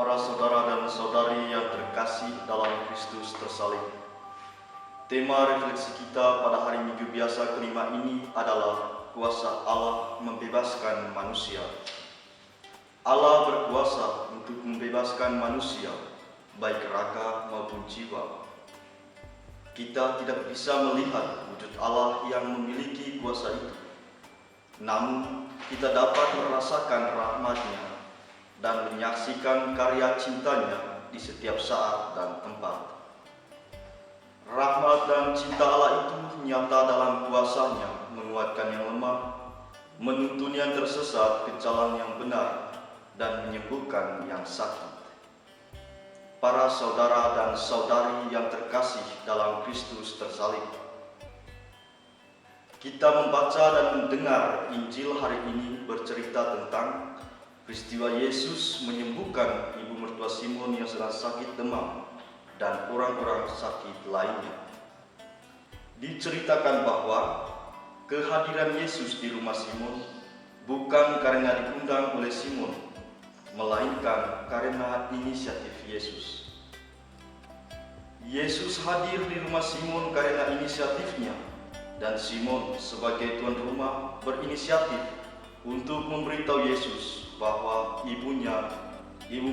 Para saudara dan saudari yang terkasih dalam Kristus tersalib, tema refleksi kita pada hari Minggu biasa kelima ini adalah kuasa Allah membebaskan manusia. Allah berkuasa untuk membebaskan manusia, baik raga maupun jiwa. Kita tidak bisa melihat wujud Allah yang memiliki kuasa itu. Namun, kita dapat merasakan rahmat-Nya dan menyaksikan karya cintanya di setiap saat dan tempat. Rahmat dan cinta Allah itu nyata dalam kuasa-Nya menguatkan yang lemah, menuntun yang tersesat ke jalan yang benar, dan menyembuhkan yang sakit. Para saudara dan saudari yang terkasih dalam Kristus tersalib, kita membaca dan mendengar Injil hari ini bercerita tentang peristiwa Yesus menyembuhkan ibu mertua Simon yang sedang sakit demam dan orang-orang sakit lainnya. Diceritakan bahwa kehadiran Yesus di rumah Simon bukan karena diundang oleh Simon, melainkan karena inisiatif Yesus. Yesus hadir di rumah Simon karena inisiatifnya, dan Simon sebagai tuan rumah berinisiatif untuk memberitahu Yesus bahwa ibu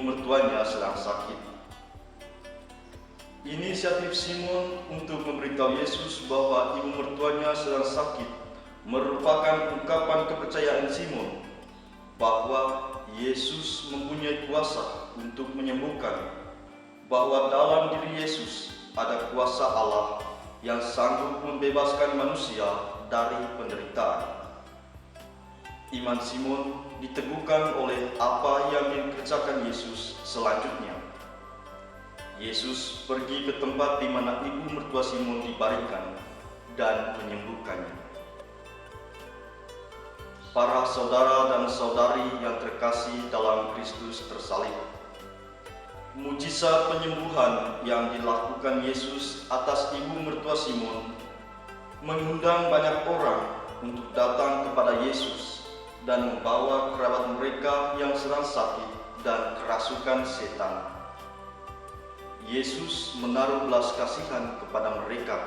mertuanya sedang sakit. Inisiatif Simon untuk memberitahu Yesus bahwa ibu mertuanya sedang sakit merupakan ungkapan kepercayaan Simon bahwa Yesus mempunyai kuasa untuk menyembuhkan, bahwa dalam diri Yesus ada kuasa Allah yang sanggup membebaskan manusia dari penderitaan. Iman Simon diteguhkan oleh apa yang dikerjakan Yesus selanjutnya. Yesus pergi ke tempat di mana ibu mertua Simon dibaringkan dan menyembuhkannya. Para saudara dan saudari yang terkasih dalam Kristus tersalib, mujizat penyembuhan yang dilakukan Yesus atas ibu mertua Simon mengundang banyak orang untuk datang kepada Yesus dan membawa kerabat mereka yang sedang sakit dan kerasukan setan. Yesus menaruh belas kasihan kepada mereka.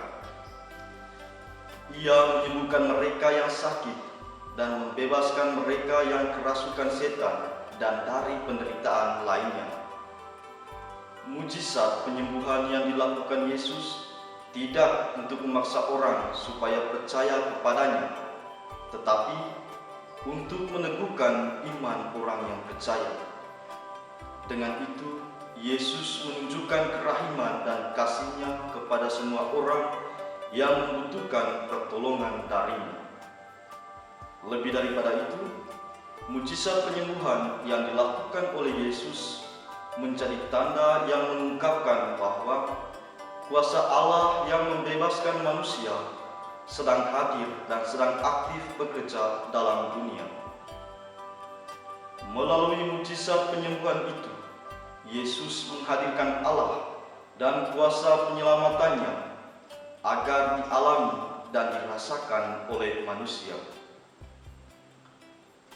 Ia menyembuhkan mereka yang sakit dan membebaskan mereka yang kerasukan setan dan dari penderitaan lainnya. Mujizat penyembuhan yang dilakukan Yesus tidak untuk memaksa orang supaya percaya kepadanya, tetapi untuk meneguhkan iman orang yang percaya. Dengan itu, Yesus menunjukkan kerahiman dan kasih-Nya kepada semua orang yang membutuhkan pertolongan darinya. Lebih daripada itu, mujizat penyembuhan yang dilakukan oleh Yesus menjadi tanda yang mengungkapkan bahwa kuasa Allah yang membebaskan manusia sedang hadir dan sedang aktif bekerja dalam dunia. Melalui mujizat penyembuhan itu, Yesus menghadirkan Allah dan kuasa penyelamatannya agar dialami dan dirasakan oleh manusia.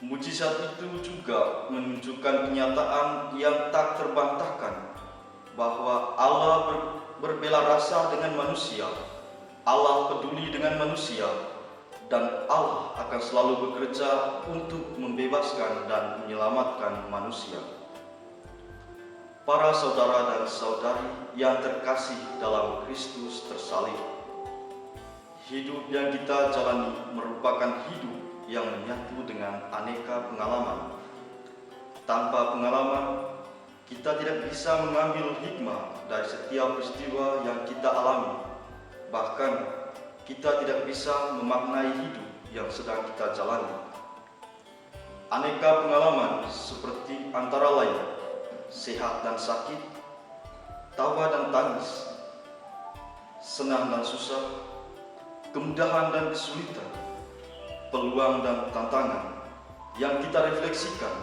Mujizat itu juga menunjukkan kenyataan yang tak terbantahkan bahwa Allah berbela rasa dengan manusia. Allah peduli dengan manusia, dan Allah akan selalu bekerja untuk membebaskan dan menyelamatkan manusia. Para saudara dan saudari yang terkasih dalam Kristus tersalib, hidup yang kita jalani merupakan hidup yang menyatu dengan aneka pengalaman. Tanpa pengalaman, kita tidak bisa mengambil hikmah dari setiap peristiwa yang kita alami. Bahkan, kita tidak bisa memaknai hidup yang sedang kita jalani. Aneka pengalaman seperti antara lain sehat dan sakit, tawa dan tangis, senang dan susah, kemudahan dan kesulitan, peluang dan tantangan yang kita refleksikan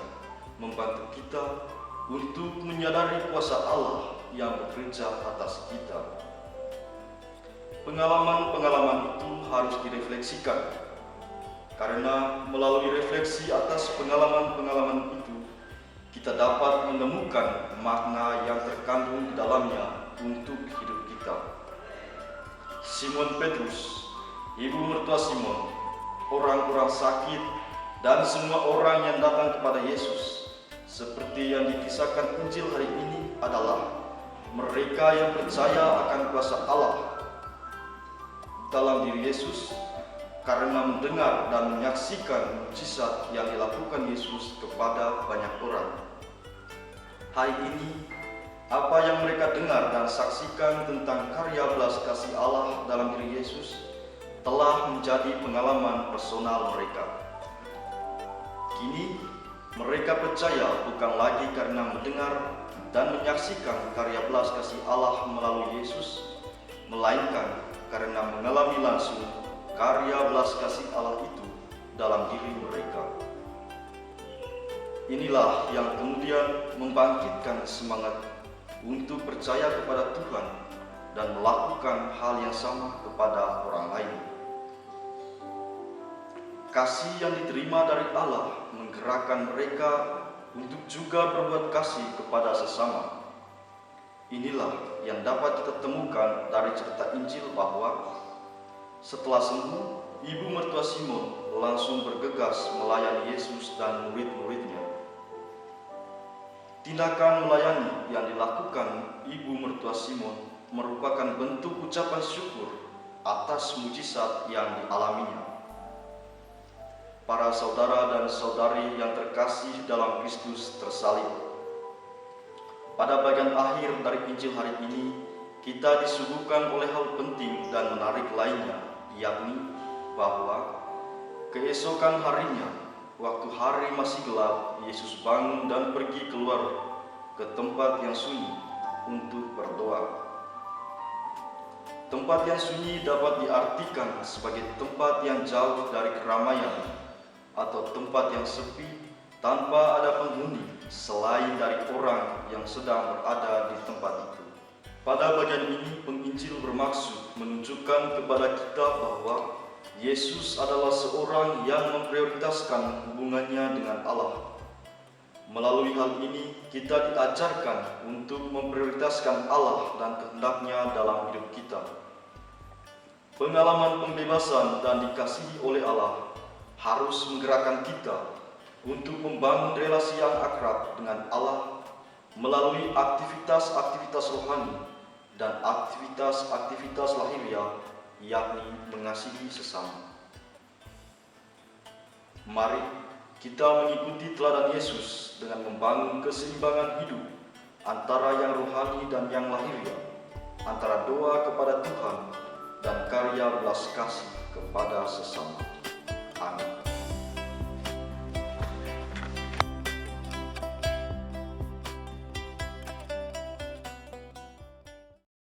membantu kita untuk menyadari kuasa Allah yang bekerja atas kita. Pengalaman-pengalaman itu harus direfleksikan, karena melalui refleksi atas pengalaman-pengalaman itu, kita kita dapat menemukan makna yang terkandung di dalamnya untuk hidup kita. Simon Petrus, ibu mertua Simon, orang-orang sakit, dan semua orang yang datang kepada Yesus, seperti yang dikisahkan Injil hari ini, adalah mereka yang percaya akan kuasa Allah dalam diri Yesus karena mendengar dan menyaksikan mukjizat yang dilakukan Yesus kepada banyak orang. Hari ini, apa yang mereka dengar dan saksikan tentang karya belas kasih Allah dalam diri Yesus telah menjadi pengalaman personal mereka. Kini, mereka percaya bukan lagi karena mendengar dan menyaksikan karya belas kasih Allah melalui Yesus, melainkan karena mengalami langsung karya belas kasih Allah itu dalam diri mereka. Inilah yang kemudian membangkitkan semangat untuk percaya kepada Tuhan dan melakukan hal yang sama kepada orang lain. Kasih yang diterima dari Allah menggerakkan mereka untuk juga berbuat kasih kepada sesama. Inilah yang dapat kita temukan dari cerita Injil bahwa setelah sembuh, ibu mertua Simon langsung bergegas melayani Yesus dan murid-muridnya. Tindakan melayani yang dilakukan ibu mertua Simon merupakan bentuk ucapan syukur atas mujizat yang dialaminya. Para saudara dan saudari yang terkasih dalam Kristus tersalib, pada bagian akhir dari Injil hari ini, kita disuguhkan oleh hal penting dan menarik lainnya, yakni bahwa keesokan harinya, waktu hari masih gelap, Yesus bangun dan pergi keluar ke tempat yang sunyi untuk berdoa. Tempat yang sunyi dapat diartikan sebagai tempat yang jauh dari keramaian atau tempat yang sepi tanpa ada penghuni selain dari orang yang sedang berada di tempat itu. Pada bagian ini, penginjil bermaksud menunjukkan kepada kita bahwa Yesus adalah seorang yang memprioritaskan hubungannya dengan Allah. Melalui hal ini, kita diajarkan untuk memprioritaskan Allah dan kehendak-Nya dalam hidup kita. Pengalaman pembebasan dan dikasihi oleh Allah harus menggerakkan kita untuk membangun relasi yang akrab dengan Allah melalui aktivitas-aktivitas rohani dan aktivitas-aktivitas lahiriah, yakni mengasihi sesama. Mari kita mengikuti teladan Yesus dengan membangun keseimbangan hidup antara yang rohani dan yang lahiriah, antara doa kepada Tuhan dan karya belas kasih kepada sesama.